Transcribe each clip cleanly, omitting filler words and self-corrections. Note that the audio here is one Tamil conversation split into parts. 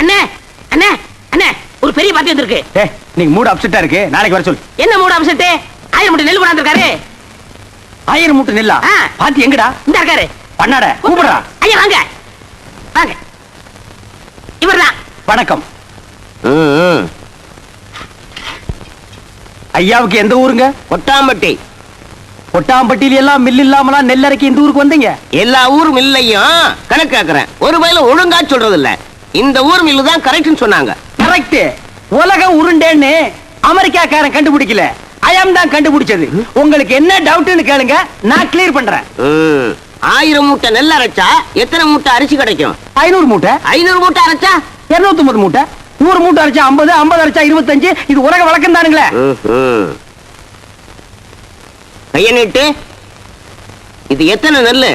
அண்ணே அண்ணே அண்ணே ஒரு பெரிய பாத்தி வந்திருக்கு. நீங்க மூட் அப்செட்டா இருக்கு, நாளைக்கு வர சொல்லு. என்ன மூட் அப்செட்? 1000 மூட்டை நெல் கொண்டாந்துருக்காரு. 1000 மூட்டை நெல்லா? பாத்தி எங்கடா? இந்த இருக்காரு. பண்ணாட கூப்பிடுறா. ஐயா வாங்க வாங்க. இவர்தான். வணக்கம். ஐயாவுக்கு எந்த ஊருங்க? கொட்டாம்பட்டி. கொட்டாம்பட்டியில எல்லாம் மில் இல்லாமலாம் நெல் அரைக்க இந்த ஊருக்கு வந்தீங்க? எல்லா ஊர் மில்லையும் கணக்கு கேக்குறேன், ஒரு வயல ஒழுங்கா சொல்றது இல்ல. இந்த ஊர் மில்லு தான் கரெக்ட்னு சொன்னாங்க. கரெக்ட். உலகம் உருண்டேன்னு அமெரிக்காக்காரன் கண்டுபிடிக்கல, ஐயம் தான் கண்டுபிடிச்சது. உங்களுக்கு என்ன டவுட்னு கேளுங்க, நான் கிளியர் பண்றேன். 1000 மூட்டை நெல் அரைச்சா எத்தனை மூட்டை அரிசி கிடைக்கும்? 500 மூட்டை. 500 மூட்டை அரைச்சா 250 மூட்டை. 100 மூட்டை அரைச்சா 50, 50 அரைச்சா 25. இது உலக வழக்கம் தானுங்களே. கைய நீட்டு. இது எத்தனை நெல்லு?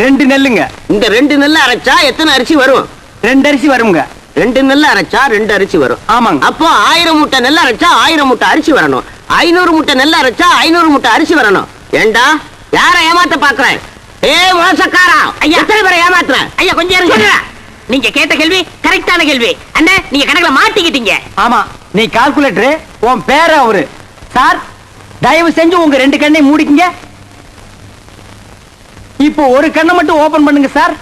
2 நெல்லுங்க. இந்த 2 நெல்ல அரைச்சா எத்தனை அரிசி வரும்? 2 அரிசி வருங்க. 2 நெல்ல அரைச்சா 2 அரிசி வரும். ஆமாங்க. அப்போ 1000 மூட்டை நெல் அரைச்சா 1000 மூட்டை அரிசி வரணும். 500 மூட்டை நெல் அரைச்சா 500 மூட்டை அரிசி வரணும். ஏண்டா யார ஏமாத்த பாக்குறேன்? மோசக்காரா, எத்தனை பேரை ஏமாத்துறேன்? ஐயா கொஞ்சம் இருங்க. நீங்க கேட்ட கேள்வி கரெக்டான கேள்வி. அண்ணே நீங்க கணக்குல மாட்டிக்கிட்டீங்க. ஆமா, நீ கால்குலேட்டர், உன் பேர அவரு. சார் தயவு செஞ்சு உங்க 2 கண்ணை மூடிக்கங்க. இப்போ ஒரு கண்ணை மட்டும் ஓபன் பண்ணுங்க சார்.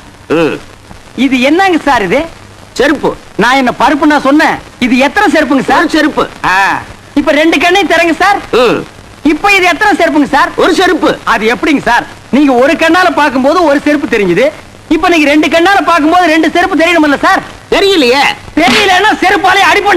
இது என்னங்க சார்? இது செருப்பு. நான் என்ன பருப்பு நான் சொன்னேன்? இது எத்தனை செருப்புங்க சார்? செருப்பு. இப்ப 2 கண்ணையும் திறங்க சார். இப்ப இது எத்தனை செருப்புங்க சார்? ஒரு செருப்பு. அது எப்படிங்க சார்? நீங்க ஒரு கண்ணால பாக்கும்போது ஒரு செருப்பு தெரிஞ்சது, இப்ப நீங்க 2 கண்ணால பாக்கும்போது 2 செருப்பு தெரியணும்ல சார்? தெரியலையே. தெரியலன்னா செருப்பாலே அடிப்ப